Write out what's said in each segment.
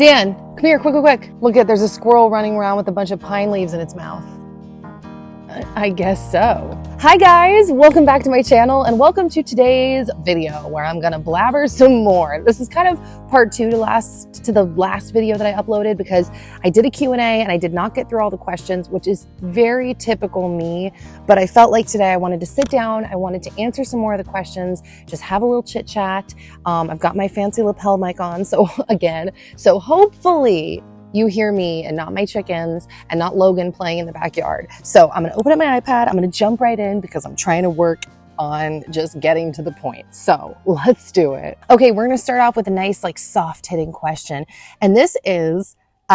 Dan, come here, quick, quick, quick. Look at, there's a squirrel running around with a bunch of pine leaves in its mouth. I guess so. Hi guys, welcome back to my channel and welcome to today's video where I'm gonna blabber some more. This is kind of part two to the last video that I uploaded because I did a Q&A and I did not get through all the questions, which is very typical me, but I felt like today I wanted to sit down, I wanted to answer some more of the questions, just have a little chit chat. I've got my fancy lapel mic on, so hopefully you hear me and not my chickens and not Logan playing in the backyard. So I'm gonna open up my iPad, I'm gonna jump right in because I'm trying to work on just getting to the point. So let's do it. Okay, we're gonna start off with a nice like soft hitting question. And this is, they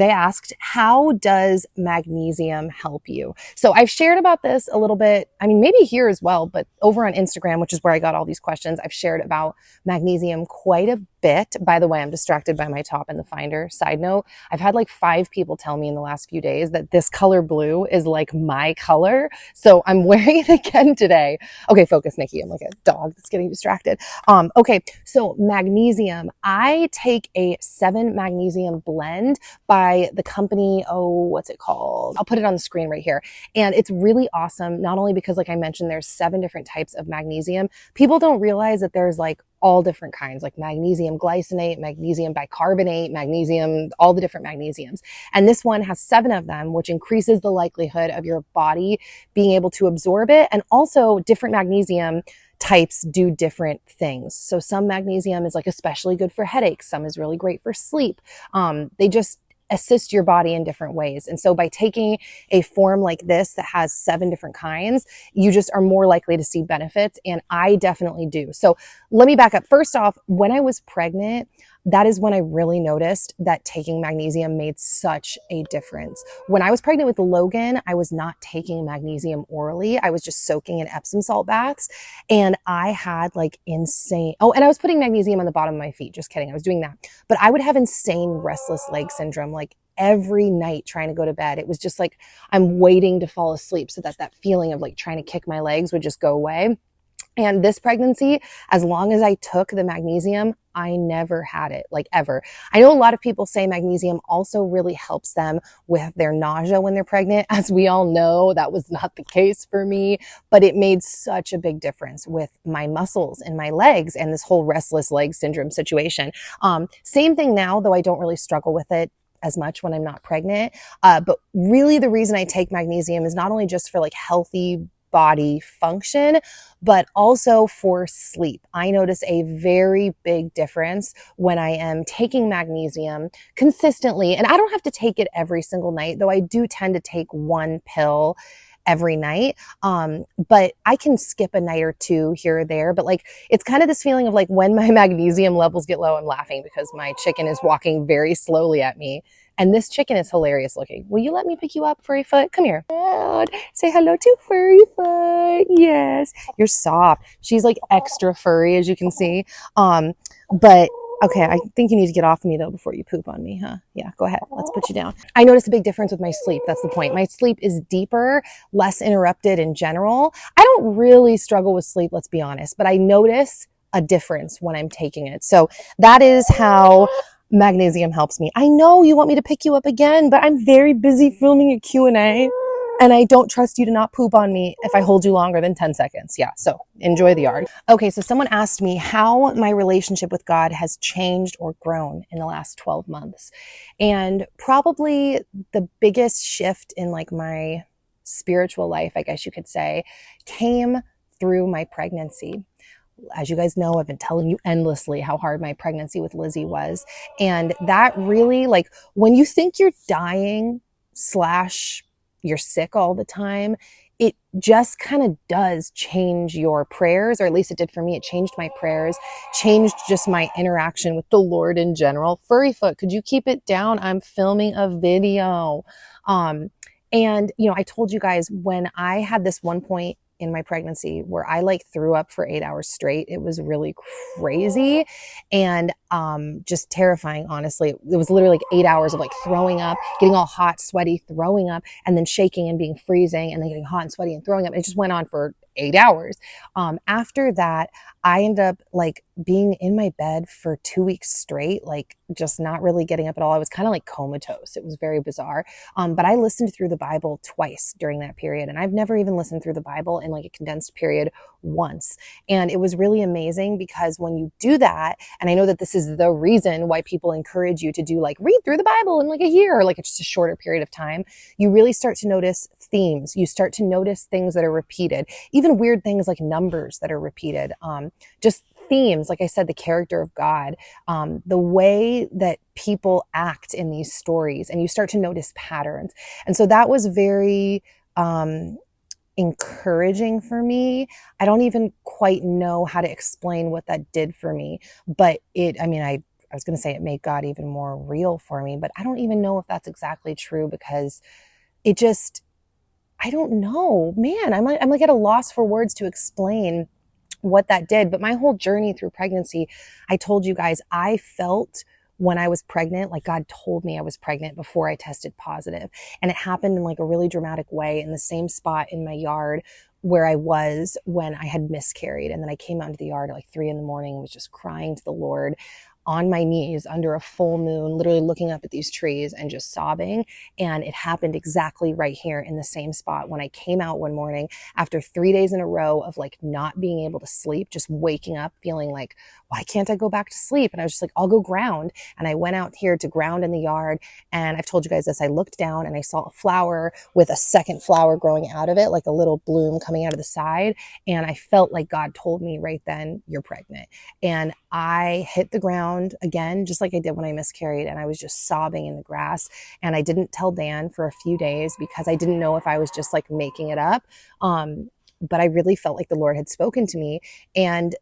asked, how does magnesium help you? So I've shared about this a little bit, I mean, maybe here as well, but over on Instagram, which is where I got all these questions, I've shared about magnesium quite a bit. By the way, I'm distracted by my top in the Finder. Side note, I've had like 5 people tell me in the last few days that this color blue is like my color. So I'm wearing it again today. Okay, focus, Nikki. I'm like a dog that's getting distracted. Okay, so magnesium, I take a 7 magnesium blend by the company, what's it called? I'll put it on the screen right here. And it's really awesome, not only because like I mentioned, there's 7 different types of magnesium. People don't realize that there's like all different kinds, like magnesium glycinate, magnesium bicarbonate, magnesium, all the different magnesiums. And this one has 7 of them, which increases the likelihood of your body being able to absorb it. And also different magnesium types do different things. So some magnesium is like especially good for headaches. Some is really great for sleep. They just assist your body in different ways. And so by taking a form like this that has 7 different kinds, you just are more likely to see benefits. And I definitely do. So let me back up. First off, when I was pregnant, that is when I really noticed that taking magnesium made such a difference. When I was pregnant with Logan, I was not taking magnesium orally. I was just soaking in Epsom salt baths and I had like insane, and I was putting magnesium on the bottom of my feet. Just kidding. I was doing that. But I would have insane restless leg syndrome, like every night trying to go to bed. It was just like, I'm waiting to fall asleep so that that feeling of like trying to kick my legs would just go away. And this pregnancy, as long as I took the magnesium, I never had it, like ever. I know a lot of people say magnesium also really helps them with their nausea when they're pregnant. As we all know, that was not the case for me, but it made such a big difference with my muscles and my legs and this whole restless leg syndrome situation. Same thing now, though I don't really struggle with it as much when I'm not pregnant. But really the reason I take magnesium is not only just for like healthy body function, but also for sleep. I notice a very big difference when I am taking magnesium consistently. And I don't have to take it every single night, though I do tend to take 1 pill every night. But I can skip a night or 2 here or there. But like, it's kind of this feeling of like when my magnesium levels get low, I'm laughing because my chicken is walking very slowly at me. And this chicken is hilarious looking. Will you let me pick you up, Furry Foot? Come here. Say hello to Furry Foot. Yes. You're soft. She's like extra furry, as you can see. But okay, I think you need to get off of me though before you poop on me, huh? Yeah, go ahead. Let's put you down. I noticed a big difference with my sleep. That's the point. My sleep is deeper, less interrupted in general. I don't really struggle with sleep, let's be honest, but I notice a difference when I'm taking it. So that is how magnesium helps me. I know you want me to pick you up again, but I'm very busy filming a Q&A and I don't trust you to not poop on me if I hold you longer than 10 seconds. Yeah, so enjoy the yard. Okay, so someone asked me how my relationship with God has changed or grown in the last 12 months. And probably the biggest shift in like my spiritual life, I guess you could say, came through my pregnancy. As you guys know, I've been telling you endlessly how hard my pregnancy with Lizzie was. And that really, like, when you think you're dying / you're sick all the time, it just kind of does change your prayers, or at least it did for me. It changed my prayers, changed just my interaction with the Lord in general. Furry Foot, could you keep it down? I'm filming a video. And, you know, I told you guys when I had this one point in my pregnancy where I like threw up for 8 hours straight. It was really crazy and just terrifying, honestly. It was literally like 8 hours of like throwing up, getting all hot, sweaty, throwing up, and then shaking and being freezing, and then getting hot and sweaty and throwing up. It just went on for 8 hours. After that, I ended up like being in my bed for 2 weeks straight, like just not really getting up at all. I was kind of like comatose. It was very bizarre. But I listened through the Bible twice during that period. And I've never even listened through the Bible in like a condensed period once. And it was really amazing because when you do that, and I know that this is the reason why people encourage you to do like read through the Bible in like a year, or like it's just a shorter period of time, you really start to notice themes. You start to notice things that are repeated, even weird things like numbers that are repeated. Just themes, like I said, the character of God, the way that people act in these stories, and you start to notice patterns. And so that was very encouraging for me. I don't even quite know how to explain what that did for me, but I was going to say it made God even more real for me, but I don't even know if that's exactly true, because it just, I don't know, man, I'm like at a loss for words to explain what that did. But my whole journey through pregnancy, I told you guys, I felt when I was pregnant, like God told me I was pregnant before I tested positive. And it happened in like a really dramatic way in the same spot in my yard where I was when I had miscarried. And then I came out into the yard at like 3 a.m, was just crying to the Lord on my knees under a full moon, literally looking up at these trees and just sobbing. And it happened exactly right here in the same spot when I came out one morning after 3 days in a row of like not being able to sleep, just waking up feeling like, why can't I go back to sleep? And I was just like, I'll go ground. And I went out here to ground in the yard. And I've told you guys this, I looked down and I saw a flower with a second flower growing out of it, like a little bloom coming out of the side. And I felt like God told me right then, you're pregnant. And I hit the ground again, just like I did when I miscarried. And I was just sobbing in the grass. And I didn't tell Dan for a few days because I didn't know if I was just like making it up. But I really felt like the Lord had spoken to me. And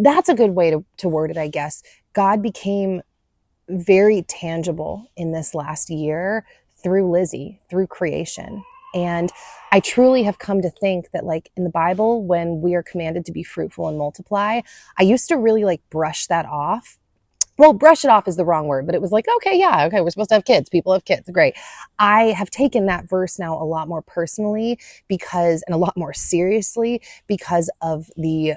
that's a good way to word it, I guess. God became very tangible in this last year through Lizzie, through creation. And I truly have come to think that like in the Bible, when we are commanded to be fruitful and multiply, I used to really like brush that off. Well, brush it off is the wrong word, but it was like, okay, yeah, okay, we're supposed to have kids. People have kids. Great. I have taken that verse now a lot more personally and a lot more seriously because of the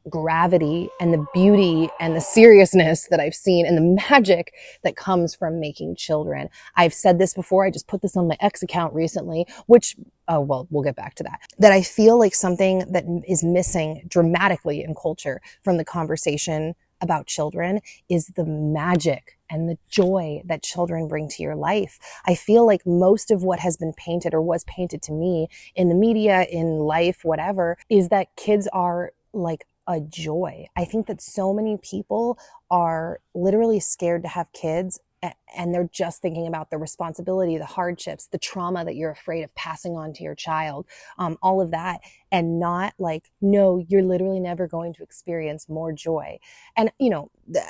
gravity and the beauty and the seriousness that I've seen and the magic that comes from making children. I've said this before. I just put this on my X account recently, which, oh, well, we'll get back to that I feel like something that is missing dramatically in culture from the conversation about children is the magic and the joy that children bring to your life. I feel like most of what has been painted or was painted to me in the media, in life, whatever, is that kids are like a joy. I think that so many people are literally scared to have kids, and they're just thinking about the responsibility, the hardships, the trauma that you're afraid of passing on to your child, all of that, and not like, no, you're literally never going to experience more joy. And,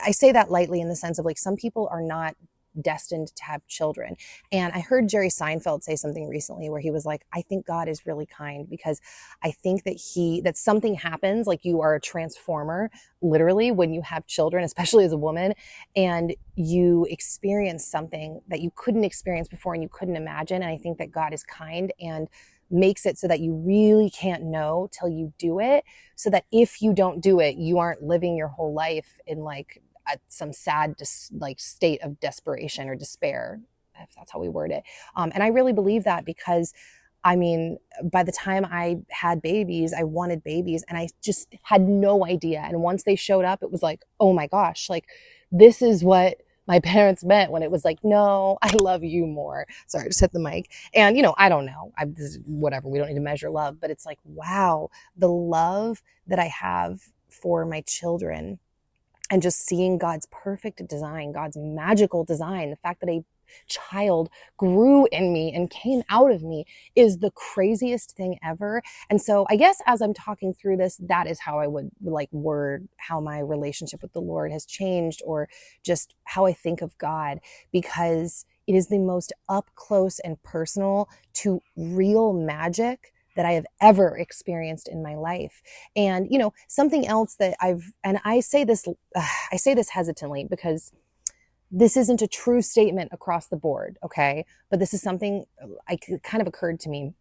I say that lightly in the sense of like, some people are not destined to have children. And I heard Jerry Seinfeld say something recently where he was like, I think God is really kind because I think that something happens, like you are a transformer, literally, when you have children, especially as a woman, and you experience something that you couldn't experience before and you couldn't imagine. And I think that God is kind and makes it so that you really can't know till you do it, so that if you don't do it, you aren't living your whole life in like some sad state of desperation or despair, if that's how we word it. And I really believe that because by the time I had babies, I wanted babies and I just had no idea. And once they showed up, it was like, oh my gosh, like this is what my parents meant when it was like, no, I love you more. Sorry, I just hit the mic. And, I don't know, whatever, we don't need to measure love, but it's like, wow, the love that I have for my children and just seeing God's perfect design, God's magical design, the fact that a child grew in me and came out of me is the craziest thing ever. And so I guess as I'm talking through this, that is how I would like word how my relationship with the Lord has changed, or just how I think of God, because it is the most up close and personal to real magic that I have ever experienced in my life. And, something else that I say this hesitantly because this isn't a true statement across the board. Okay. But this is something kind of occurred to me.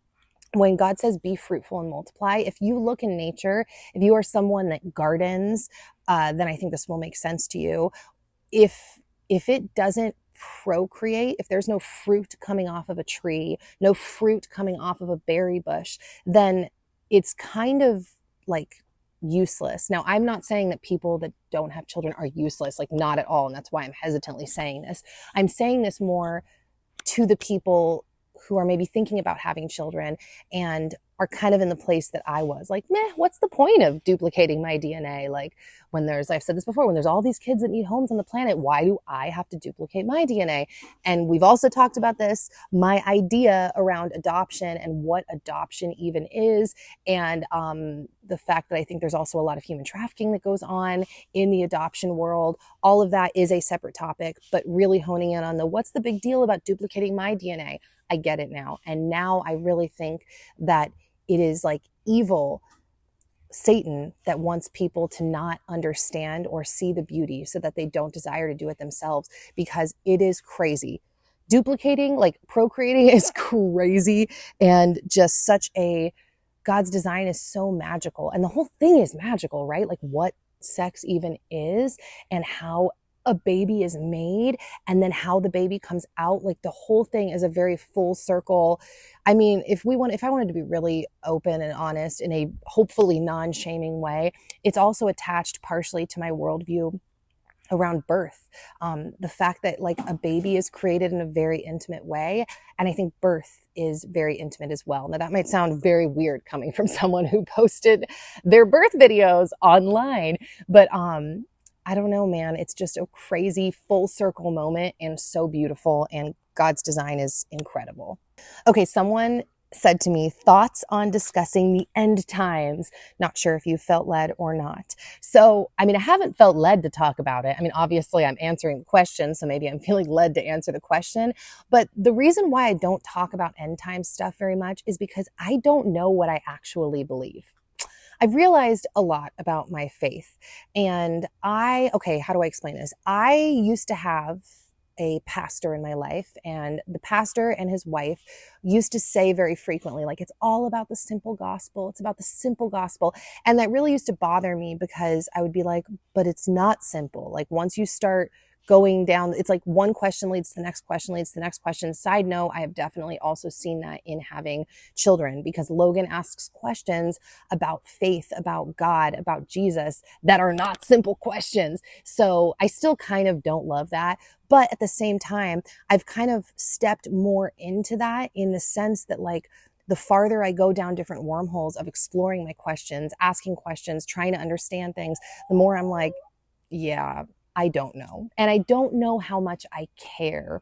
When God says be fruitful and multiply, if you look in nature, if you are someone that gardens, then I think this will make sense to you. If it doesn't procreate, if there's no fruit coming off of a tree, no fruit coming off of a berry bush, then it's kind of like useless. Now, I'm not saying that people that don't have children are useless, like not at all. And that's why I'm hesitantly saying this. I'm saying this more to the people who are maybe thinking about having children and are kind of in the place that I was, like, meh, what's the point of duplicating my DNA? Like, when there's, I've said this before, when there's all these kids that need homes on the planet, why do I have to duplicate my DNA? And we've also talked about this, my idea around adoption and what adoption even is, and the fact that I think there's also a lot of human trafficking that goes on in the adoption world. All of that is a separate topic, but really honing in on the what's the big deal about duplicating my DNA? I get it now. And now I really think that it is like evil, Satan, that wants people to not understand or see the beauty so that they don't desire to do it themselves, because it is crazy. Duplicating, like procreating, is crazy, and just such a, God's design is so magical. And the whole thing is magical, right? Like what sex even is and how a baby is made and then how the baby comes out. Like the whole thing is a very full circle. I mean, if I wanted to be really open and honest in a hopefully non-shaming way, it's also attached partially to my worldview around birth. The fact that like a baby is created in a very intimate way. And I think birth is very intimate as well. Now that might sound very weird coming from someone who posted their birth videos online, but I don't know, man. It's just a crazy full circle moment and so beautiful. And God's design is incredible. Okay, someone said to me, thoughts on discussing the end times. Not sure if you felt led or not. So, I mean, I haven't felt led to talk about it. I mean, obviously I'm answering the question, so maybe I'm feeling led to answer the question. But the reason why I don't talk about end time stuff very much is because I don't know what I actually believe. I've realized a lot about my faith, and okay, how do I explain this? I used to have a pastor in my life, and the pastor and his wife used to say very frequently, like, it's all about the simple gospel. It's about the simple gospel. And that really used to bother me because I would be like, but it's not simple. Like once you start going down, it's like one question leads to the next question leads to the next question. Side note, I have definitely also seen that in having children, because Logan asks questions about faith, about God, about Jesus that are not simple questions. So I still kind of don't love that. But at the same time, I've kind of stepped more into that in the sense that like the farther I go down different wormholes of exploring my questions, asking questions, trying to understand things, the more I'm like, yeah, I don't know. And I don't know how much I care.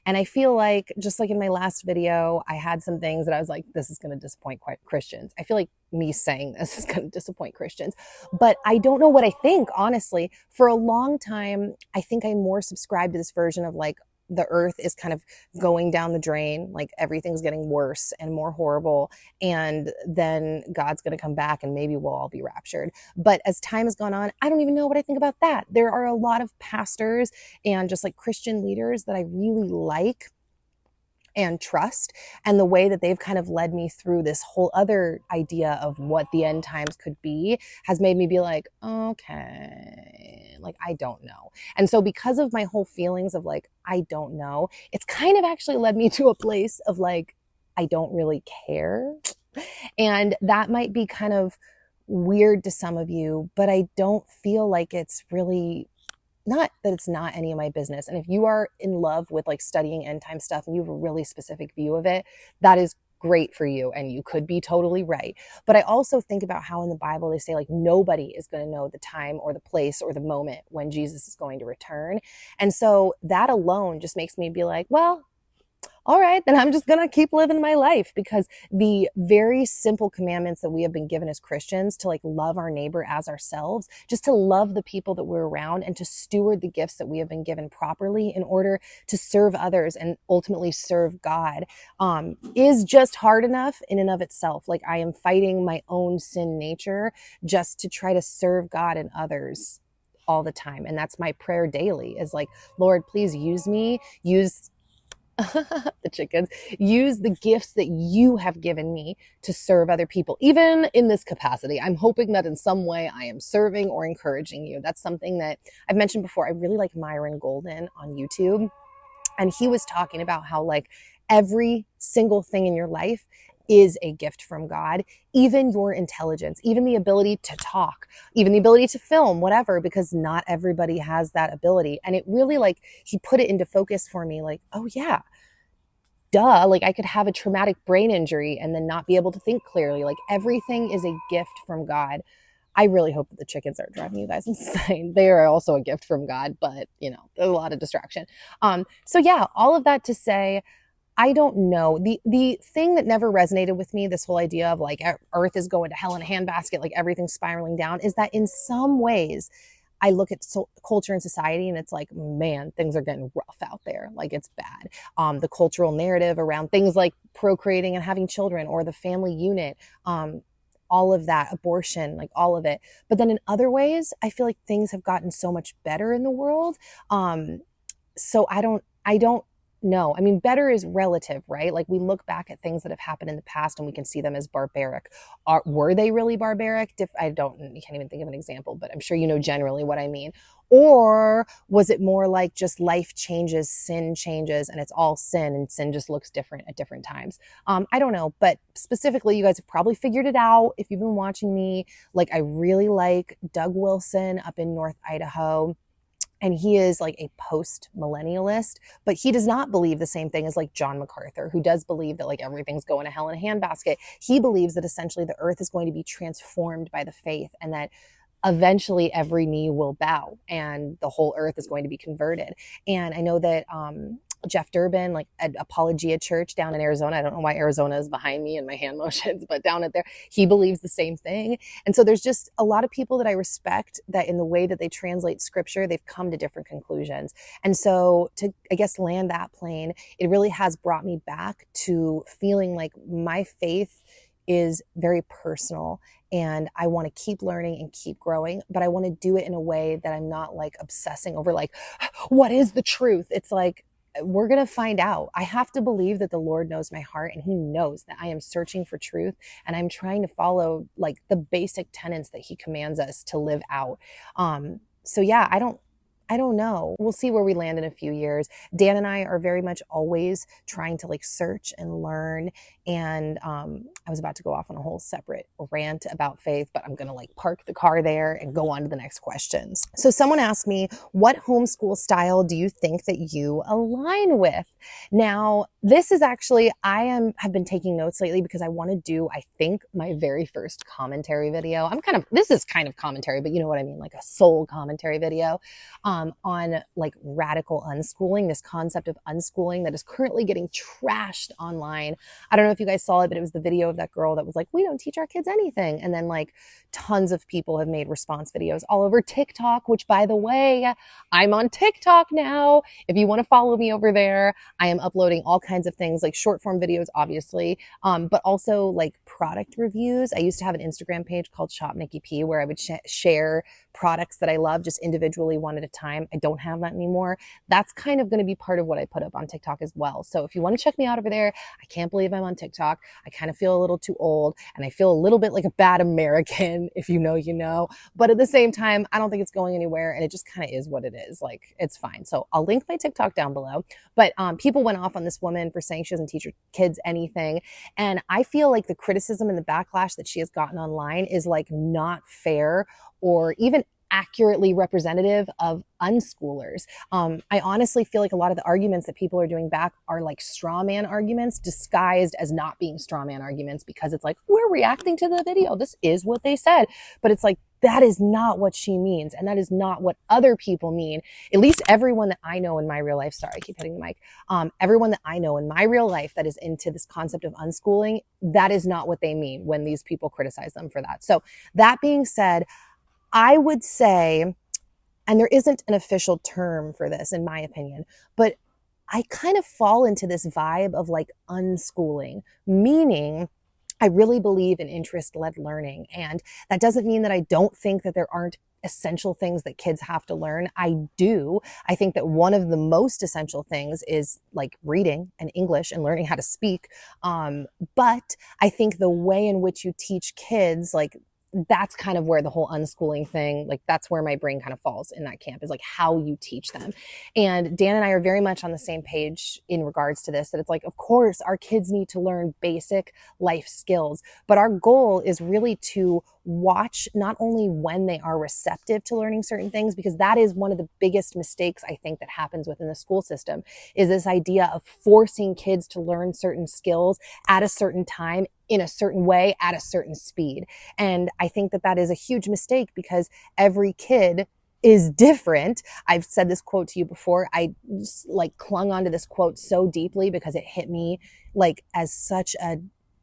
And I feel like, just like in my last video, I had some things that I was like, this is going to disappoint Christians. I feel like me saying this is going to disappoint Christians, but I don't know what I think, honestly. For a long time, I think I more subscribed to this version of like, the earth is kind of going down the drain, like everything's getting worse and more horrible, and then God's going to come back and maybe we'll all be raptured. But as time has gone on, I don't even know what I think about that. There are a lot of pastors and just like Christian leaders that I really like and trust, and the way that they've kind of led me through this whole other idea of what the end times could be has made me be like, okay, like I don't know. And so because of my whole feelings of like, I don't know, it's kind of actually led me to a place of like, I don't really care. And that might be kind of weird to some of you, but I don't feel like it's really, not that it's not any of my business. And if you are in love with like studying end time stuff and you have a really specific view of it, that is great for you. And you could be totally right. But I also think about how in the Bible, they say like nobody is going to know the time or the place or the moment when Jesus is going to return. And so that alone just makes me be like, well, all right, then I'm just going to keep living my life, because the very simple commandments that we have been given as Christians to like love our neighbor as ourselves, just to love the people that we're around and to steward the gifts that we have been given properly in order to serve others and ultimately serve God, is just hard enough in and of itself. Like I am fighting my own sin nature just to try to serve God and others all the time. And that's my prayer daily, is like, Lord, please use me, use the chickens, use the gifts that you have given me to serve other people, even in this capacity. I'm hoping that in some way I am serving or encouraging you. That's something that I've mentioned before. I really like Myron Golden on YouTube. And he was talking about how like every single thing in your life is a gift from God, even your intelligence, even the ability to talk, even the ability to film, whatever, because not everybody has that ability. And it really like, he put it into focus for me, like, oh yeah, duh, like I could have a traumatic brain injury and then not be able to think clearly. Like everything is a gift from God. I really hope that the chickens aren't driving you guys insane. They are also a gift from God, but you know, there's a lot of distraction. So yeah, all of that to say, I don't know. The thing that never resonated with me, this whole idea of like Earth is going to hell in a handbasket, like everything's spiraling down, is that in some ways I look at culture and society and it's like, man, things are getting rough out there. Like it's bad. The cultural narrative around things like procreating and having children or the family unit, all of that, abortion, like all of it. But then in other ways, I feel like things have gotten so much better in the world. So I don't know. I mean, better is relative, right? Like we look back at things that have happened in the past and we can see them as barbaric. Were they really barbaric? You can't even think of an example, but I'm sure you know generally what I mean. Or was it more like just life changes, sin changes, and it's all sin, and sin just looks different at different times? I don't know, but specifically, you guys have probably figured it out if you've been watching me. Like, I really like Doug Wilson up in North Idaho. And he is like a post-millennialist, but he does not believe the same thing as like John MacArthur, who does believe that like everything's going to hell in a handbasket. He believes that essentially the earth is going to be transformed by the faith and that eventually every knee will bow and the whole earth is going to be converted. And I know that Jeff Durbin, like at Apologia Church down in Arizona, I don't know why Arizona is behind me and my hand motions, but down at there, he believes the same thing. And so there's just a lot of people that I respect that in the way that they translate scripture, they've come to different conclusions. And so to, I guess, land that plane, it really has brought me back to feeling like my faith is very personal and I want to keep learning and keep growing, but I want to do it in a way that I'm not like obsessing over like, what is the truth? It's like, we're going to find out. I have to believe that the Lord knows my heart and he knows that I am searching for truth and I'm trying to follow like the basic tenets that he commands us to live out. So yeah, I don't know. We'll see where we land in a few years. Dan and I are very much always trying to like search and learn. And I was about to go off on a whole separate rant about faith, but I'm going to like park the car there and go on to the next questions. So someone asked me, what homeschool style do you think that you align with? Now, this is actually, have been taking notes lately because I want to do, I think, my very first commentary video. This is kind of commentary, but you know what I mean? Like a soul commentary video. On like radical unschooling, this concept of unschooling that is currently getting trashed online. I don't know if you guys saw it, but it was the video of that girl that was like, we don't teach our kids anything. And then like tons of people have made response videos all over TikTok, which by the way, I'm on TikTok now. If you want to follow me over there, I am uploading all kinds of things like short form videos, obviously, but also like product reviews. I used to have an Instagram page called Shop NikkiP where I would share products that I love just individually one at a time. I don't have that anymore. That's kind of going to be part of what I put up on TikTok as well. So if you want to check me out over there, I can't believe I'm on TikTok. I kind of feel a little too old and I feel a little bit like a bad American. If you know, you know, but at the same time, I don't think it's going anywhere and it just kind of is what it is. Like it's fine. So I'll link my TikTok down below, but people went off on this woman for saying she doesn't teach her kids anything. And I feel like the criticism and the backlash that she has gotten online is like not fair or even accurately representative of unschoolers. I honestly feel like a lot of the arguments that people are doing back are like straw man arguments disguised as not being straw man arguments because it's like, we're reacting to the video. This is what they said. But it's like, that is not what she means. And that is not what other people mean. At least everyone that I know in my real life, sorry, I keep hitting the mic. Everyone that I know in my real life that is into this concept of unschooling, that is not what they mean when these people criticize them for that. So that being said, I would say, and there isn't an official term for this in my opinion, but I kind of fall into this vibe of like unschooling, meaning I really believe in interest-led learning. And that doesn't mean that I don't think that there aren't essential things that kids have to learn. I do. I think that one of the most essential things is like reading and English and learning how to speak. But I think the way in which you teach kids, like that's kind of where the whole unschooling thing, like that's where my brain kind of falls in that camp, is like how you teach them. And Dan and I are very much on the same page in regards to this, that it's like, of course, our kids need to learn basic life skills, but our goal is really to watch not only when they are receptive to learning certain things, because that is one of the biggest mistakes I think that happens within the school system, is this idea of forcing kids to learn certain skills at a certain time, in a certain way, at a certain speed. And I think that that is a huge mistake, because every kid is different. I've said this quote to you before. I just like clung onto this quote so deeply because it hit me like as such a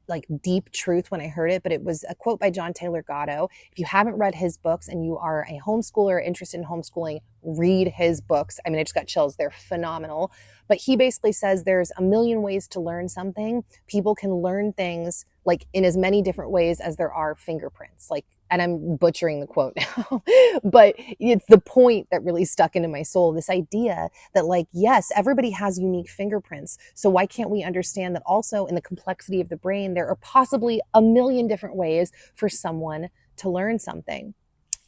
like deep truth when I heard it, but it was a quote by John Taylor Gatto. If you haven't read his books and you are a homeschooler interested in homeschooling, read his books. I mean, I just got chills. They're phenomenal. But he basically says there's a million ways to learn something. People can learn things like in as many different ways as there are fingerprints. Like, and I'm butchering the quote now, but it's the point that really stuck into my soul. This idea that like, yes, everybody has unique fingerprints. So why can't we understand that also in the complexity of the brain, there are possibly a million different ways for someone to learn something?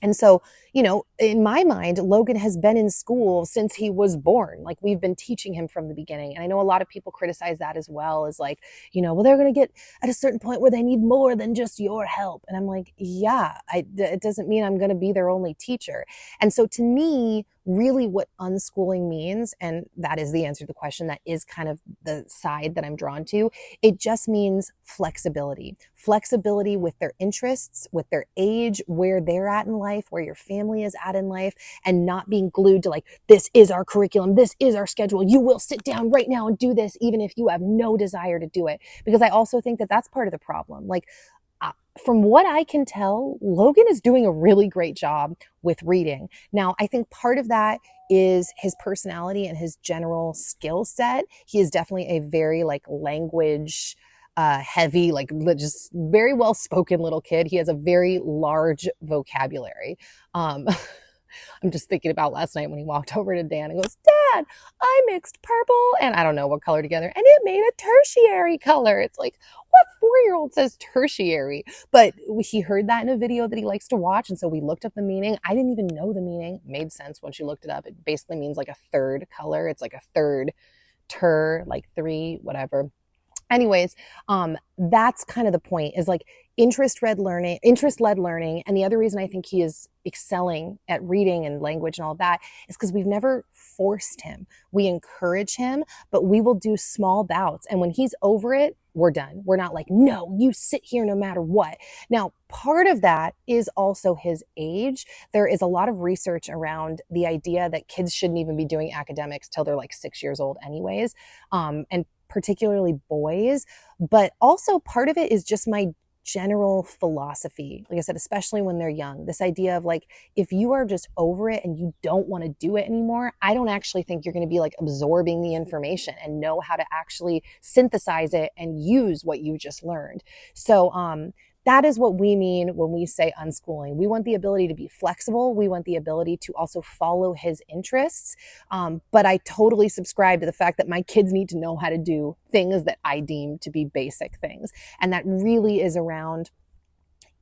And so, you know, in my mind, Logan has been in school since he was born. Like we've been teaching him from the beginning. And I know a lot of people criticize that as well, as like, you know, well, they're going to get at a certain point where they need more than just your help. And I'm like, yeah, it doesn't mean I'm going to be their only teacher. And so to me, really what unschooling means, and that is the answer to the question, that is kind of the side that I'm drawn to, it just means flexibility. Flexibility with their interests, with their age, where they're at in life, where your family is at in life, and not being glued to like, this is our curriculum, this is our schedule, you will sit down right now and do this, even if you have no desire to do it. Because I also think that that's part of the problem. Like, from what I can tell, Logan is doing a really great job with reading. Now, I think part of that is his personality and his general skill set. He is definitely a very like language heavy, like just very well spoken little kid. He has a very large vocabulary. I'm just thinking about last night when he walked over to Dan and goes, Dad, I mixed purple and I don't know what color together, and it made a tertiary color. It's like, what 4-year-old says tertiary? But he heard that in a video that he likes to watch. And so we looked up the meaning. I didn't even know the meaning. It made sense once you looked it up. It basically means like a third color. It's like a third like 3, whatever. Anyways, that's kind of the point, is like interest-led learning. And the other reason I think he is excelling at reading and language and all of that is because we've never forced him. We encourage him, but we will do small bouts. And when he's over it, we're done. We're not like, no, you sit here no matter what. Now, part of that is also his age. There is a lot of research around the idea that kids shouldn't even be doing academics till they're like 6 years old anyways. And particularly boys, but also part of it is just my general philosophy. Like I said, especially when they're young, this idea of like, if you are just over it and you don't want to do it anymore, I don't actually think you're going to be like absorbing the information and know how to actually synthesize it and use what you just learned. So, that is what we mean when we say unschooling. We want the ability to be flexible. We want the ability to also follow his interests. But I totally subscribe to the fact that my kids need to know how to do things that I deem to be basic things. And that really is around,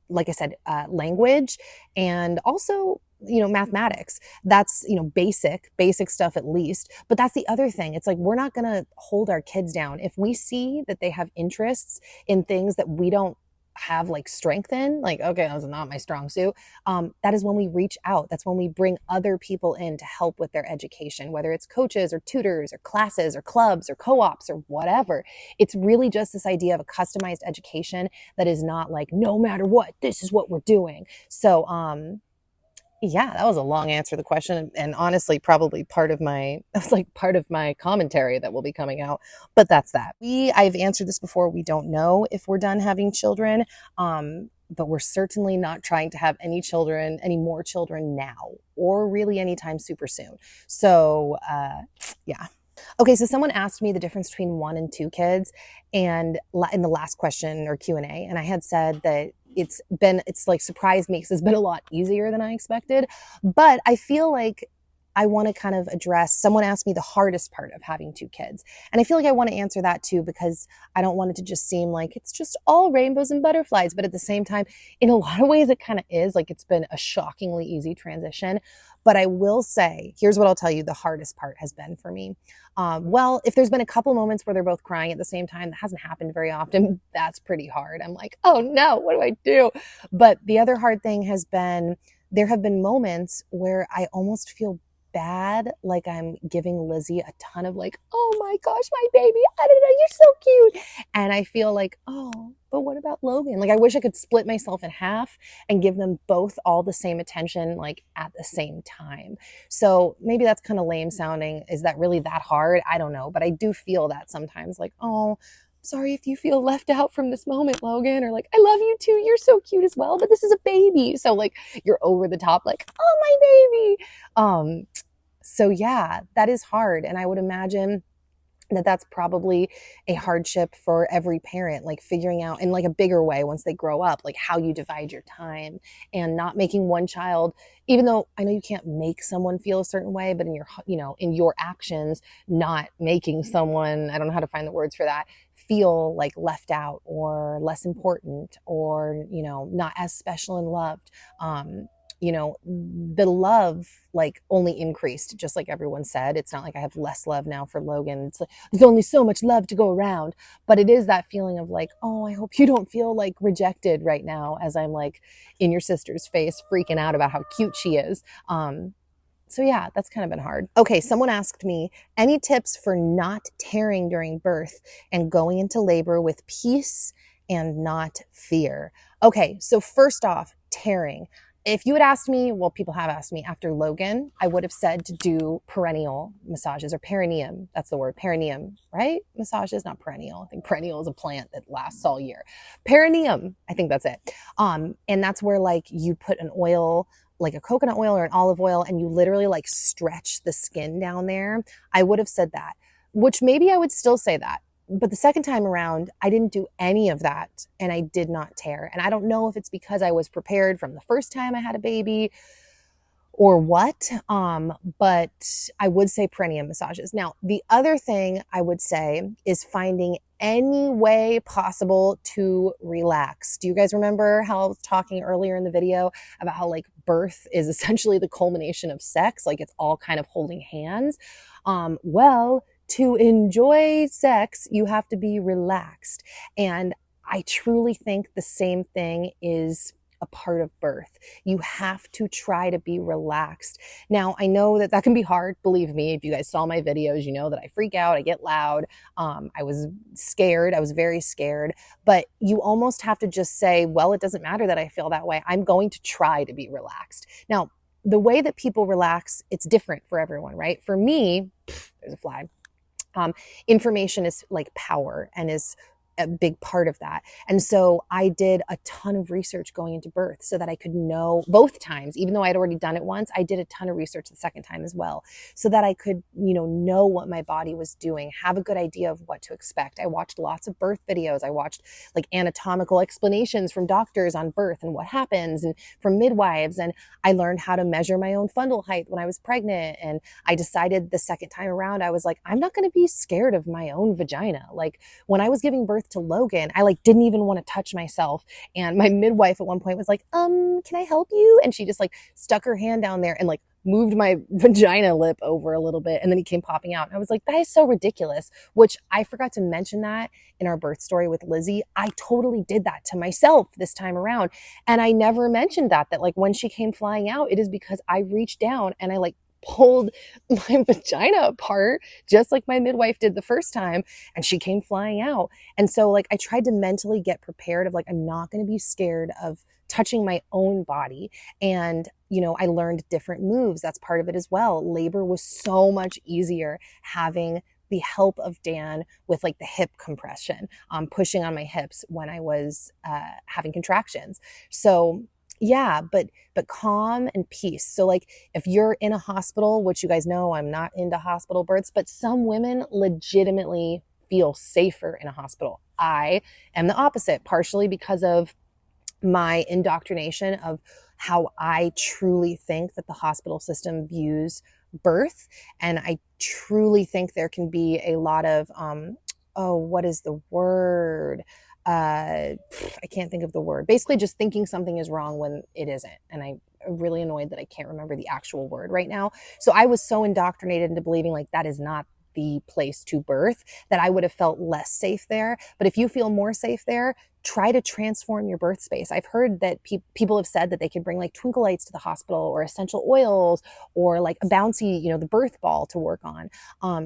like I said, language, and also, you know, mathematics. That's, you know, basic stuff at least. But that's the other thing. It's like, we're not going to hold our kids down. If we see that they have interests in things that we don't have like strength in, like, okay, that's not my strong suit. That is when we reach out. That's when we bring other people in to help with their education, whether it's coaches or tutors or classes or clubs or co-ops or whatever. It's really just this idea of a customized education that is not like, no matter what, this is what we're doing. So, yeah, that was a long answer to the question, and honestly, probably part of my commentary that will be coming out, but that's that. I've answered this before. We don't know if we're done having children, but we're certainly not trying to have any more children now, or really anytime super soon. So, yeah. Okay, so someone asked me the difference between 1 and 2 kids, and in the last question or Q&A, and I had said that it's like surprised me because it's been a lot easier than I expected. But I feel like I want to kind of address, someone asked me the hardest part of having 2 kids. And I feel like I want to answer that too, because I don't want it to just seem like it's just all rainbows and butterflies. But at the same time, in a lot of ways, it kind of is. Like, it's been a shockingly easy transition. But I will say, here's what I'll tell you the hardest part has been for me. Well, if there's been a couple moments where they're both crying at the same time, that hasn't happened very often. That's pretty hard. I'm like, oh no, what do I do? But the other hard thing has been, there have been moments where I almost feel bad, like I'm giving Lizzie a ton of like, oh my gosh, my baby, you're so cute. And I feel like, oh, but what about Logan? Like, I wish I could split myself in half and give them both all the same attention, like at the same time. So maybe that's kind of lame sounding. Is that really that hard? I don't know. But I do feel that sometimes, like, oh, sorry if you feel left out from this moment, Logan, or like, I love you too, you're so cute as well, but this is a baby. So like, you're over the top, like, oh, my baby. So yeah, that is hard. And I would imagine that that's probably a hardship for every parent, like figuring out in like a bigger way once they grow up, like how you divide your time and not making one child, even though I know you can't make someone feel a certain way, but in your, in your actions, not making someone, I don't know how to find the words for that, feel like left out or less important or, not as special and loved. The love like only increased, just like everyone said. It's not like I have less love now for Logan. It's like, there's only so much love to go around, but it is that feeling of like, oh, I hope you don't feel like rejected right now as I'm like in your sister's face, freaking out about how cute she is. So yeah, that's kind of been hard. Okay, someone asked me, any tips for not tearing during birth and going into labor with peace and not fear? Okay, so first off, tearing. If you had asked me, well, people have asked me after Logan, I would have said to do perennial massages or perineum. That's the word, perineum, right? Massages, not perennial. I think perennial is a plant that lasts all year. Perineum, I think that's it. And that's where like you put an oil, like a coconut oil or an olive oil, and you literally like stretch the skin down there. I would have said that, which maybe I would still say that. But the second time around, I didn't do any of that and I did not tear. And I don't know if it's because I was prepared from the first time I had a baby or what, but I would say perineum massages. Now, the other thing I would say is finding any way possible to relax. Do you guys remember how I was talking earlier in the video about how like birth is essentially the culmination of sex? Like it's all kind of holding hands. To enjoy sex, you have to be relaxed. And I truly think the same thing is a part of birth. You have to try to be relaxed. Now, I know that can be hard. Believe me, if you guys saw my videos, you know that I freak out, I get loud. I was scared. I was very scared. But you almost have to just say, well, it doesn't matter that I feel that way. I'm going to try to be relaxed. Now, the way that people relax, it's different for everyone, right? For me, there's a fly. Information is like power and is a big part of that. And so I did a ton of research going into birth so that I could know both times, even though I'd already done it once, I did a ton of research the second time as well, so that I could, know what my body was doing, have a good idea of what to expect. I watched lots of birth videos. I watched like anatomical explanations from doctors on birth and what happens and from midwives. And I learned how to measure my own fundal height when I was pregnant. And I decided the second time around, I was like, I'm not going to be scared of my own vagina. Like when I was giving birth to Logan, I like didn't even want to touch myself. And my midwife at one point was like, can I help you? And she just like stuck her hand down there and like moved my vagina lip over a little bit. And then he came popping out. And I was like, that is so ridiculous, which I forgot to mention that in our birth story with Lizzie. I totally did that to myself this time around. And I never mentioned that like when she came flying out, it is because I reached down and I like pulled my vagina apart, just like my midwife did the first time, and she came flying out. And so like I tried to mentally get prepared of like, I'm not going to be scared of touching my own body. And, I learned different moves. That's part of it as well. Labor was so much easier having the help of Dan with like the hip compression, pushing on my hips when I was having contractions. So yeah, but calm and peace. So like if you're in a hospital, which you guys know I'm not into hospital births, but some women legitimately feel safer in a hospital. I am the opposite, partially because of my indoctrination of how I truly think that the hospital system views birth. And I truly think there can be a lot of, what is the word? I can't think of the word. Basically just thinking something is wrong when it isn't. And I'm really annoyed that I can't remember the actual word right now. So I was so indoctrinated into believing like that is not the place to birth that I would have felt less safe there. But if you feel more safe there, try to transform your birth space. I've heard that people have said that they could bring like twinkle lights to the hospital or essential oils or like a bouncy, the birth ball to work on.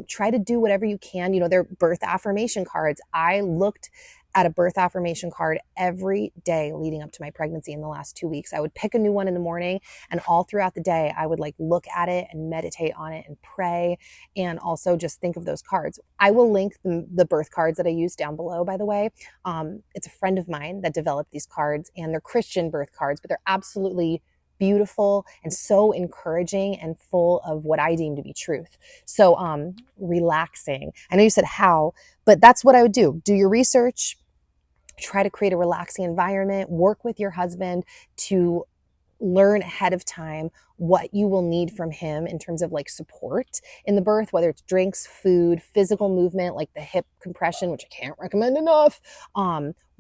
Try to do whatever you can. Their birth affirmation cards. I looked at a birth affirmation card every day leading up to my pregnancy in the last 2 weeks. I would pick a new one in the morning, and all throughout the day, I would like look at it and meditate on it and pray, and also just think of those cards. I will link the birth cards that I use down below, by the way. It's a friend of mine that developed these cards, and they're Christian birth cards, but they're absolutely beautiful and so encouraging and full of what I deem to be truth. So relaxing. I know you said how, but that's what I would do. Do your research, try to create a relaxing environment, work with your husband to learn ahead of time what you will need from him in terms of like support in the birth, whether it's drinks, food, physical movement, like the hip compression, which I can't recommend enough.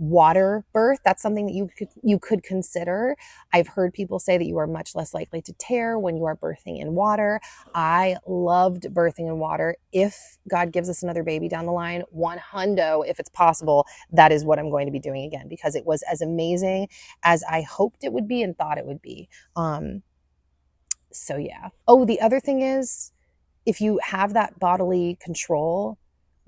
Water birth, that's something that you could consider. I've heard people say that you are much less likely to tear when you are birthing in water. I loved birthing in water. If God gives us another baby down the line, 100, if it's possible, that is what I'm going to be doing again, because it was as amazing as I hoped it would be and thought it would be. So yeah. Oh, the other thing is, if you have that bodily control,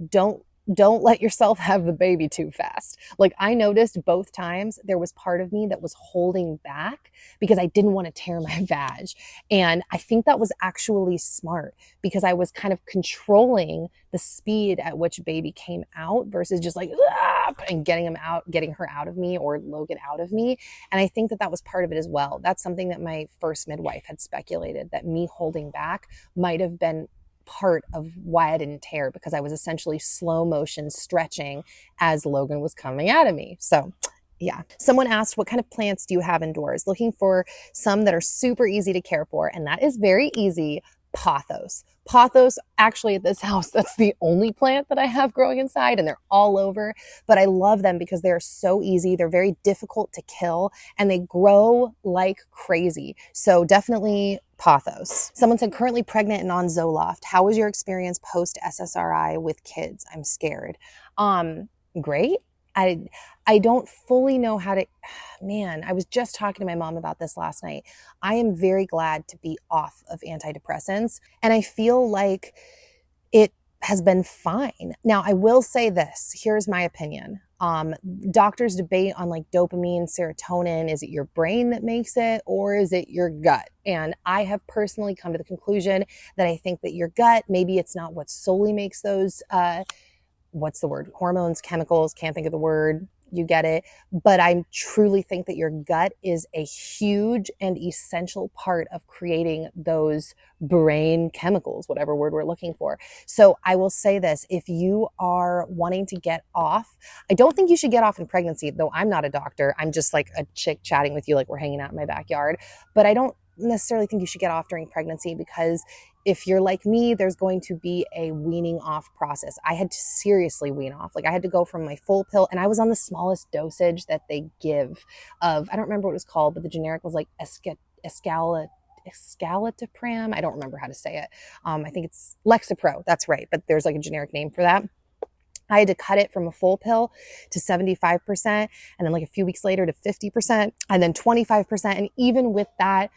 don't let yourself have the baby too fast. Like I noticed both times there was part of me that was holding back because I didn't want to tear my vag. And I think that was actually smart because I was kind of controlling the speed at which baby came out versus just like, and getting her out of me or Logan out of me. And I think that was part of it as well. That's something that my first midwife had speculated, that me holding back might have been part of why I didn't tear, because I was essentially slow motion stretching as Logan was coming out of me. So yeah. Someone asked, what kind of plants do you have indoors? Looking for some that are super easy to care for. And that is very easy. Pothos. Pothos, actually at this house, that's the only plant that I have growing inside, and they're all over, but I love them because they're so easy. They're very difficult to kill and they grow like crazy. So definitely pothos. Someone said, currently pregnant and on Zoloft. How was your experience post SSRI with kids? I'm scared. Great. I don't fully know how to, man, I was just talking to my mom about this last night. I am very glad to be off of antidepressants, and I feel like it has been fine. Now, I will say this, here's my opinion. Doctors debate on like dopamine, serotonin. Is it your brain that makes it, or is it your gut? And I have personally come to the conclusion that I think that your gut, maybe it's not what solely makes those, what's the word? Hormones, chemicals, can't think of the word. You get it. But I truly think that your gut is a huge and essential part of creating those brain chemicals, whatever word we're looking for. So I will say this, if you are wanting to get off, I don't think you should get off in pregnancy, though I'm not a doctor. I'm just like a chick chatting with you like we're hanging out in my backyard. But I don't necessarily think you should get off during pregnancy, because if you're like me, there's going to be a weaning off process. I had to seriously wean off. Like I had to go from my full pill, and I was on the smallest dosage that they give of, I don't remember what it was called, but the generic was like escalitipram. I don't remember how to say it. I think it's Lexapro. That's right. But there's like a generic name for that. I had to cut it from a full pill to 75%, and then like a few weeks later to 50%, and then 25%. And even with that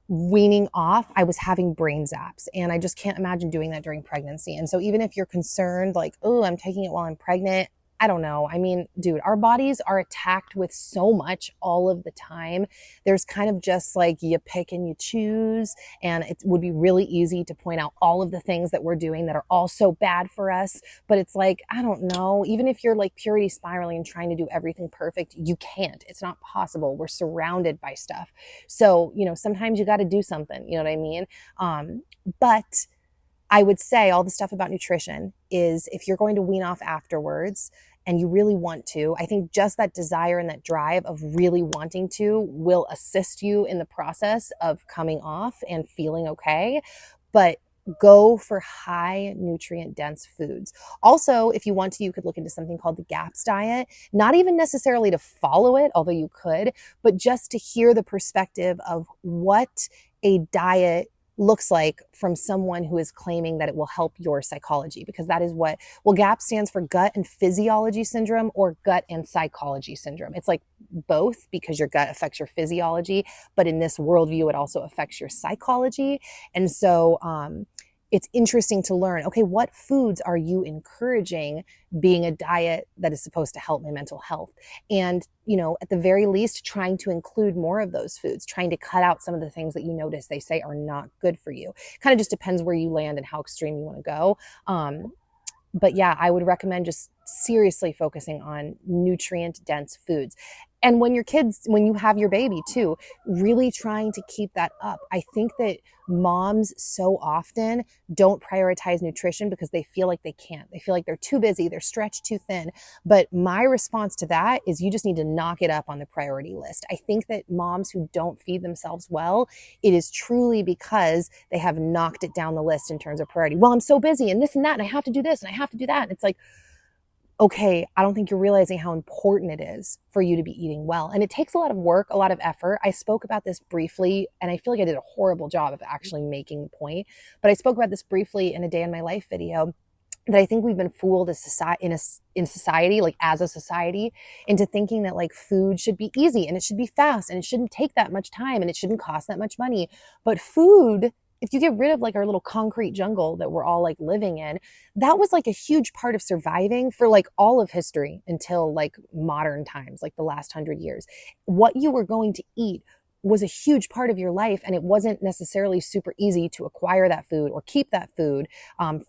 weaning off, I was having brain zaps, and I just can't imagine doing that during pregnancy. And so even if you're concerned, like, oh, I'm taking it while I'm pregnant, I don't know. I mean, dude, our bodies are attacked with so much all of the time. There's kind of just like you pick and you choose, and it would be really easy to point out all of the things that we're doing that are all so bad for us. But it's like, I don't know, even if you're like purity spiraling and trying to do everything perfect, you can't. It's not possible. We're surrounded by stuff. So, sometimes you got to do something, you know what I mean? But I would say all the stuff about nutrition is, if you're going to wean off afterwards, and you really want to, I think just that desire and that drive of really wanting to will assist you in the process of coming off and feeling okay. But go for high nutrient dense foods. Also, if you want to, you could look into something called the GAPS diet, not even necessarily to follow it, although you could, but just to hear the perspective of what a diet looks like from someone who is claiming that it will help your psychology, because that is what, well, GAP stands for gut and physiology syndrome or gut and psychology syndrome. It's like both, because your gut affects your physiology, but in this worldview, it also affects your psychology. And so, it's interesting to learn, okay, what foods are you encouraging being a diet that is supposed to help my mental health? And, at the very least, trying to include more of those foods, trying to cut out some of the things that you notice they say are not good for you. Kind of just depends where you land and how extreme you want to go. But yeah, I would recommend just seriously focusing on nutrient dense foods. And when you have your baby too, really trying to keep that up. I think that moms so often don't prioritize nutrition because they feel like they can't. They feel like they're too busy, they're stretched too thin. But my response to that is you just need to knock it up on the priority list. I think that moms who don't feed themselves well, it is truly because they have knocked it down the list in terms of priority. Well, I'm so busy and this and that, and I have to do this and I have to do that. And it's like, okay, I don't think you're realizing how important it is for you to be eating well. And it takes a lot of work, a lot of effort. I spoke about this briefly, and I feel like I did a horrible job of actually making the point, but I spoke about this briefly in a day in my life video, that I think we've been fooled as in society, like as a society, into thinking that like food should be easy and it should be fast and it shouldn't take that much time and it shouldn't cost that much money. But food, if you get rid of like our little concrete jungle that we're all like living in, that was like a huge part of surviving for like all of history until like modern times, like the last 100 years. What you were going to eat was a huge part of your life, and it wasn't necessarily super easy to acquire that food or keep that food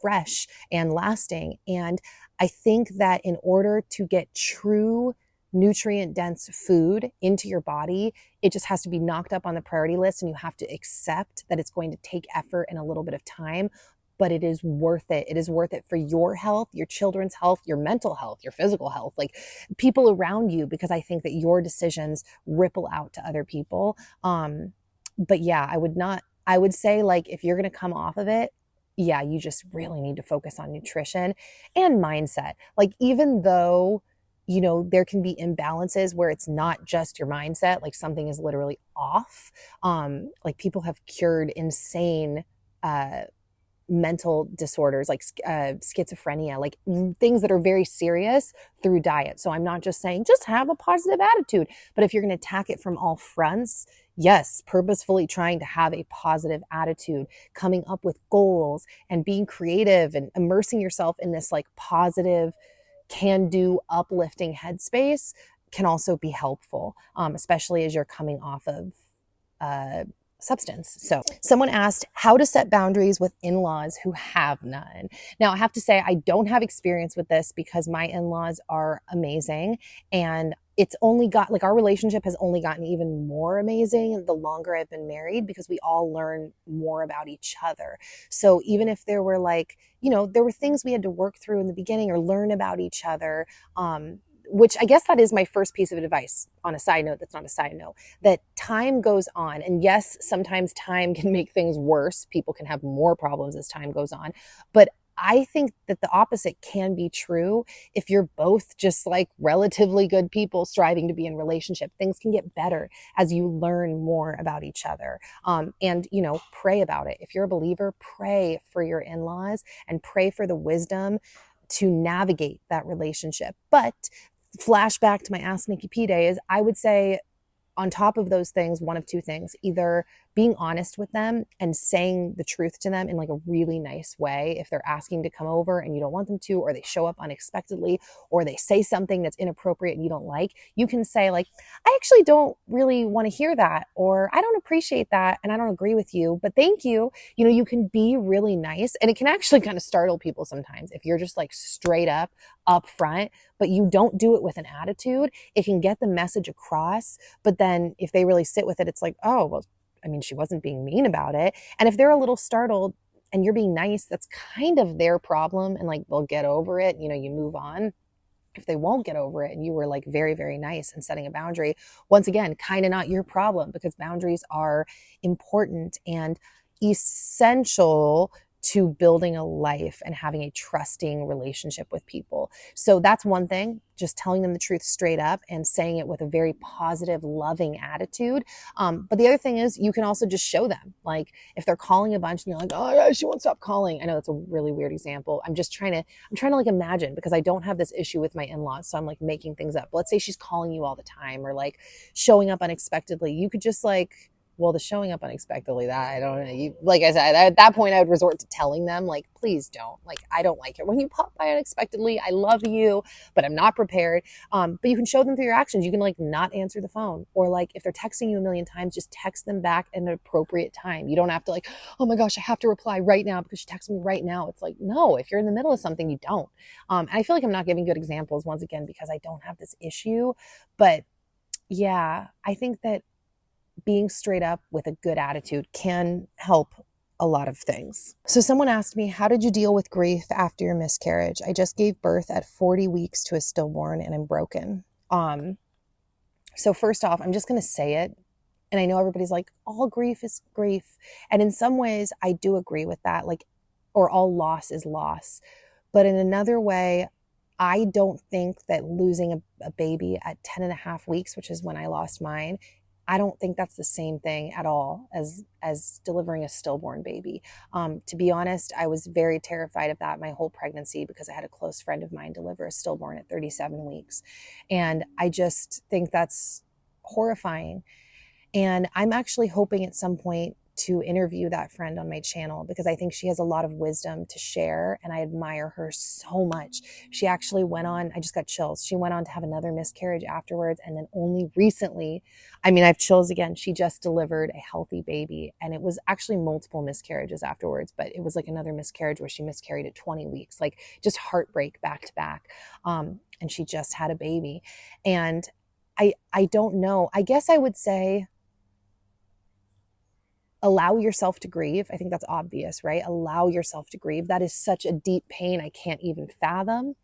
fresh and lasting. And I think that in order to get true nutrient dense food into your body, it just has to be knocked up on the priority list, and you have to accept that it's going to take effort and a little bit of time, but it is worth it. It is worth it for your health, your children's health, your mental health, your physical health, like people around you, because I think that your decisions ripple out to other people. But yeah, I would say like, if you're going to come off of it, yeah, you just really need to focus on nutrition and mindset. Like, even though there can be imbalances where it's not just your mindset, like something is literally off. Like people have cured insane mental disorders like schizophrenia, like things that are very serious through diet. So I'm not just saying just have a positive attitude, but if you're going to attack it from all fronts, yes, purposefully trying to have a positive attitude, coming up with goals and being creative and immersing yourself in this like positive, can-do, uplifting headspace can also be helpful, especially as you're coming off of substance. So someone asked how to set boundaries with in-laws who have none. Now, I have to say I don't have experience with this because my in-laws are amazing, and it's only got like our relationship has only gotten even more amazing the longer I've been married, because we all learn more about each other. So even if there were like, there were things we had to work through in the beginning or learn about each other, which I guess that is my first piece of advice on a side note that's not a side note, that time goes on. And yes, sometimes time can make things worse. People can have more problems as time goes on. But I think that the opposite can be true. If you're both just like relatively good people striving to be in relationship, things can get better as you learn more about each other. And, pray about it. If you're a believer, pray for your in-laws and pray for the wisdom to navigate that relationship. But flashback to my Ask Nikki P days, I would say on top of those things, one of two things: either being honest with them and saying the truth to them in like a really nice way if they're asking to come over and you don't want them to, or they show up unexpectedly, or they say something that's inappropriate and you don't like. You can say like, I actually don't really want to hear that, or I don't appreciate that and I don't agree with you, but thank you. You can be really nice, and it can actually kind of startle people sometimes if you're just like straight up front, but you don't do it with an attitude. It can get the message across, but then if they really sit with it, it's like, oh, well, I mean, she wasn't being mean about it. And if they're a little startled and you're being nice, that's kind of their problem, and like they'll get over it, you move on. if they won't get over it and you were like very, very nice and setting a boundary, once again, kind of not your problem, because boundaries are important and essential to building a life and having a trusting relationship with people. So that's one thing, just telling them the truth straight up and saying it with a very positive, loving attitude. But the other thing is you can also just show them, like if they're calling a bunch and you're like, oh yeah, she won't stop calling. I know that's a really weird example. I'm trying to like imagine, because I don't have this issue with my in-laws. So I'm like making things up. Let's say she's calling you all the time or like showing up unexpectedly. You could just like, well, the showing up unexpectedly, that I don't know. You, like I said, at that point, I would resort to telling them, like, please don't. Like, I don't like it when you pop by unexpectedly. I love you, but I'm not prepared. But you can show them through your actions. You can like not answer the phone, or like if they're texting you a million times, just text them back at an appropriate time. You don't have to like, oh my gosh, I have to reply right now because she texted me right now. It's like, no, if you're in the middle of something, you don't. And I feel like I'm not giving good examples once again because I don't have this issue. But yeah, I think that being straight up with a good attitude can help a lot of things. So someone asked me, how did you deal with grief after your miscarriage? I just gave birth at 40 weeks to a stillborn and I'm broken. So first off, I'm just going to say it. And I know everybody's like, all grief is grief. And in some ways I do agree with that, like, or all loss is loss. But in another way, I don't think that losing a baby at 10 and a half weeks, which is when I lost mine, I don't think that's the same thing at all as delivering a stillborn baby. To be honest, I was very terrified of that my whole pregnancy because I had a close friend of mine deliver a stillborn at 37 weeks. And I just think that's horrifying. And I'm actually hoping at some point to interview that friend on my channel because I think she has a lot of wisdom to share and I admire her so much. She actually went on, I just got chills. She went on to have another miscarriage afterwards. And then only recently, I mean, I have chills again. She just delivered a healthy baby and it was actually multiple miscarriages afterwards, but it was like another miscarriage where she miscarried at 20 weeks, like just heartbreak back to back. And she just had a baby. And I don't know. I guess I would say, allow yourself to grieve. I think that's obvious, right? Allow yourself to grieve. That is such a deep pain I can't even fathom.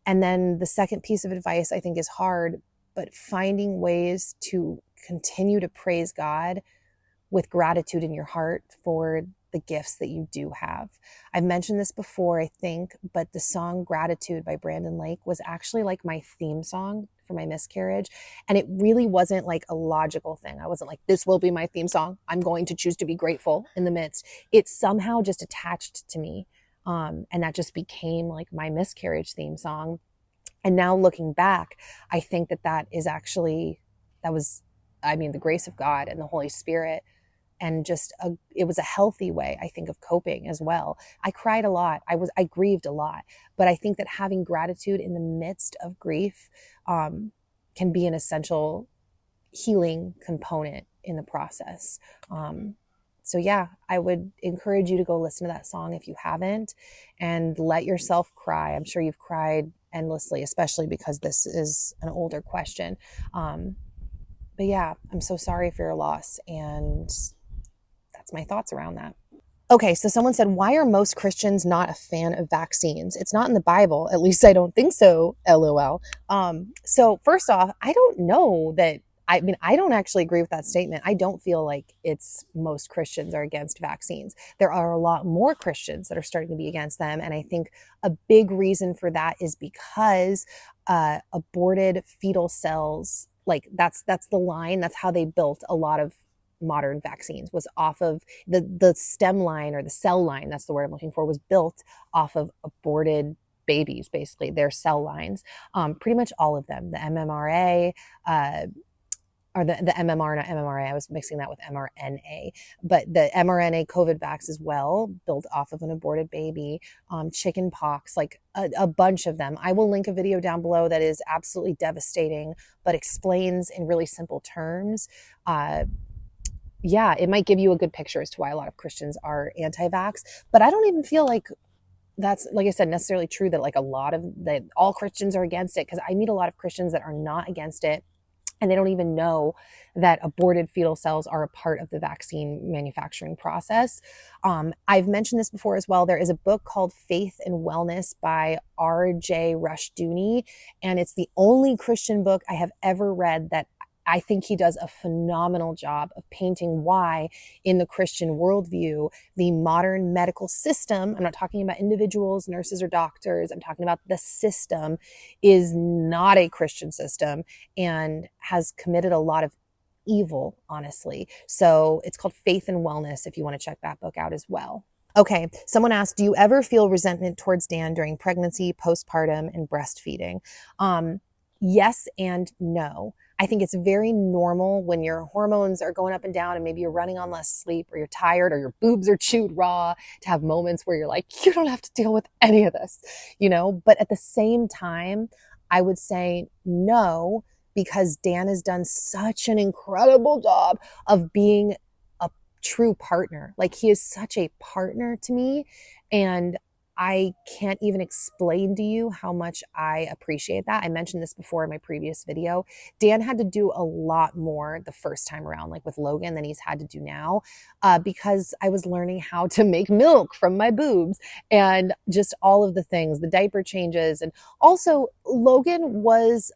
And then the second piece of advice I think is hard, but finding ways to continue to praise God with gratitude in your heart for the gifts that you do have. I've mentioned this before, I think, but the song Gratitude by Brandon Lake was actually like my theme song for my miscarriage. And it really wasn't like a logical thing. I wasn't like, this will be my theme song. I'm going to choose to be grateful in the midst. It somehow just attached to me. And that just became like my miscarriage theme song. And now looking back, I think that is actually, the grace of God and the Holy Spirit. And just it was a healthy way, I think, of coping as well. I cried a lot. I grieved a lot. But I think that having gratitude in the midst of grief can be an essential healing component in the process. So yeah, I would encourage you to go listen to that song if you haven't and let yourself cry. I'm sure you've cried endlessly, especially because this is an older question. But yeah, I'm so sorry for your loss. And that's my thoughts around that. Okay, so someone said, why are most Christians not a fan of vaccines? It's not in the Bible. At least I don't think so, LOL. So first off, I don't know that, I don't actually agree with that statement. I don't feel like it's most Christians are against vaccines. There are a lot more Christians that are starting to be against them. And I think a big reason for that is because aborted fetal cells, like that's the line, that's how they built a lot of modern vaccines, was off of the stem line, or the cell line, that's the word I'm looking for, was built off of aborted babies, basically their cell lines. Pretty much all of them, the MMRA, or the MMR, not MMRA, I was mixing that with mRNA, but the mRNA COVID Vaxx as well, built off of an aborted baby, chicken pox, like a bunch of them. I will link a video down below that is absolutely devastating, but explains in really simple terms. Yeah, it might give you a good picture as to why a lot of Christians are anti-vax, but I don't even feel like that's, like I said, necessarily true that like all Christians are against it, because I meet a lot of Christians that are not against it. and they don't even know that aborted fetal cells are a part of the vaccine manufacturing process. I've mentioned this before as well. There is a book called Faith and Wellness by R.J. Rushdoony, and it's the only Christian book I have ever read that I think he does a phenomenal job of painting why, in the Christian worldview, the modern medical system, I'm not talking about individuals, nurses, or doctors, I'm talking about the system, is not a Christian system and has committed a lot of evil, honestly. So it's called Faith and Wellness if you want to check that book out as well. Okay, someone asked, do you ever feel resentment towards Dan during pregnancy, postpartum, and breastfeeding? Yes and no. I think it's very normal when your hormones are going up and down and maybe you're running on less sleep or you're tired or your boobs are chewed raw to have moments where you're like, you don't have to deal with any of this, But at the same time, I would say no, because Dan has done such an incredible job of being a true partner. Like, he is such a partner to me, and I can't even explain to you how much I appreciate that. I mentioned this before in my previous video. Dan had to do a lot more the first time around, like with Logan, than he's had to do now, because I was learning how to make milk from my boobs and just all of the things, the diaper changes. And also, Logan was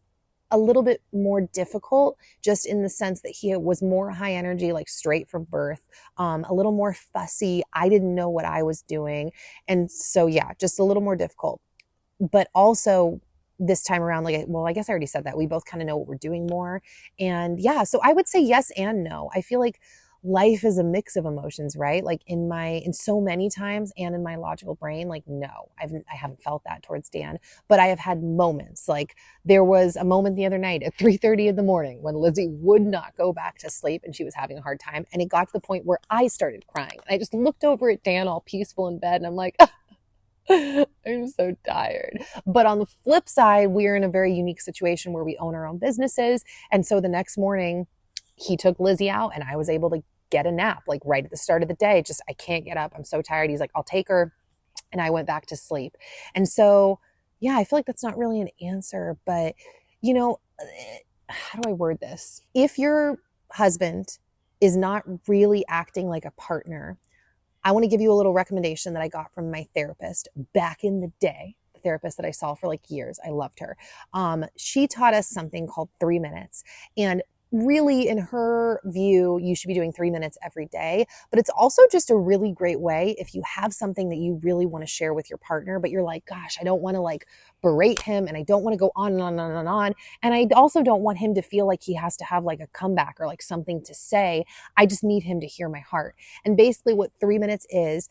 a little bit more difficult, just in the sense that he was more high energy, like straight from birth, a little more fussy. I didn't know what I was doing. And so, yeah, just a little more difficult. But also this time around, I guess I already said that. We both kind of know what we're doing more. And yeah, so I would say yes and no. I feel like life is a mix of emotions, right? Like in so many times, and in my logical brain, like, no, I haven't felt that towards Dan, but I have had moments. Like, there was a moment the other night at 3:30 in the morning when Lizzie would not go back to sleep and she was having a hard time. And it got to the point where I started crying. And I just looked over at Dan all peaceful in bed and I'm like, I'm so tired. But on the flip side, we're in a very unique situation where we own our own businesses. And so the next morning, he took Lizzie out and I was able to get a nap, like right at the start of the day. Just, I can't get up. I'm so tired. He's like, I'll take her. And I went back to sleep. And so, yeah, I feel like that's not really an answer, but how do I word this? If your husband is not really acting like a partner, I want to give you a little recommendation that I got from my therapist back in the day. The therapist that I saw for like years. I loved her. She taught us something called 3 minutes. And really, in her view, you should be doing 3 minutes every day. But it's also just a really great way if you have something that you really want to share with your partner, but you're like, gosh, I don't want to like berate him and I don't want to go on and on and on and on. And I also don't want him to feel like he has to have like a comeback or like something to say. I just need him to hear my heart. And basically what 3 minutes is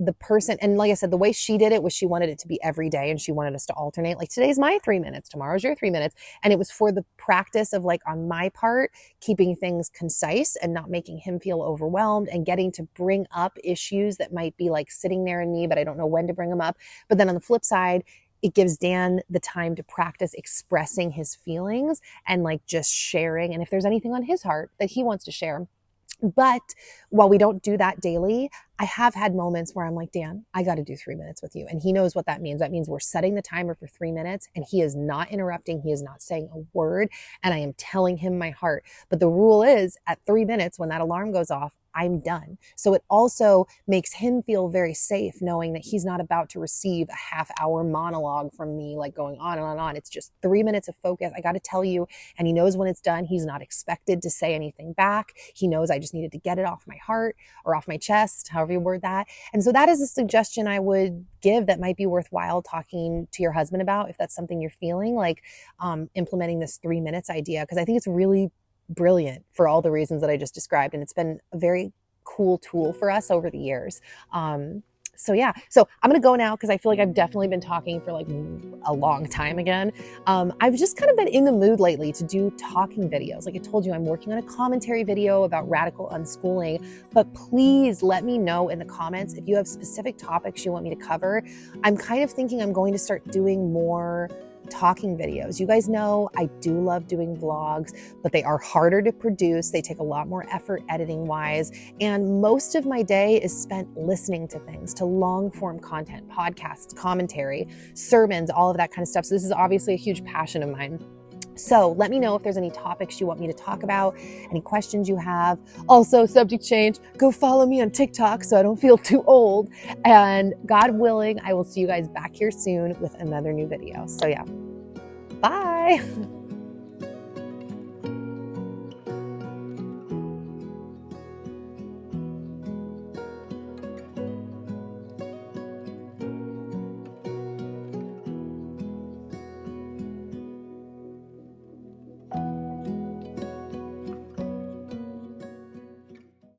the person, and like I said, the way she did it was she wanted it to be every day and she wanted us to alternate. Like, today's my 3 minutes, tomorrow's your 3 minutes. And it was for the practice of, like, on my part, keeping things concise and not making him feel overwhelmed and getting to bring up issues that might be like sitting there in me, but I don't know when to bring them up. But then on the flip side, it gives Dan the time to practice expressing his feelings and like just sharing. And if there's anything on his heart that he wants to share. But while we don't do that daily, I have had moments where I'm like, Dan, I got to do 3 minutes with you. And he knows what that means. That means we're setting the timer for 3 minutes and he is not interrupting. He is not saying a word. And I am telling him my heart. But the rule is at 3 minutes, when that alarm goes off, I'm done. So it also makes him feel very safe knowing that he's not about to receive a half-hour monologue from me, like going on and on and on. It's just 3 minutes of focus. I got to tell you, and he knows when it's done. He's not expected to say anything back. He knows I just needed to get it off my heart or off my chest, however you word that. And so that is a suggestion I would give that might be worthwhile talking to your husband about if that's something you're feeling, like implementing this 3 minutes idea, because I think it's really brilliant for all the reasons that I just described. And it's been a very cool tool for us over the years. So yeah, so I'm going to go now because I feel like I've definitely been talking for like a long time again. I've just kind of been in the mood lately to do talking videos. Like I told you, I'm working on a commentary video about radical unschooling, but please let me know in the comments if you have specific topics you want me to cover. I'm kind of thinking I'm going to start doing more talking videos. You guys know I do love doing vlogs, but they are harder to produce. They take a lot more effort editing wise. And most of my day is spent listening to things, to long form content, podcasts, commentary, sermons, all of that kind of stuff. So this is obviously a huge passion of mine. So let me know if there's any topics you want me to talk about, any questions you have. Also, subject change, go follow me on TikTok so I don't feel too old. And God willing, I will see you guys back here soon with another new video. So yeah, bye.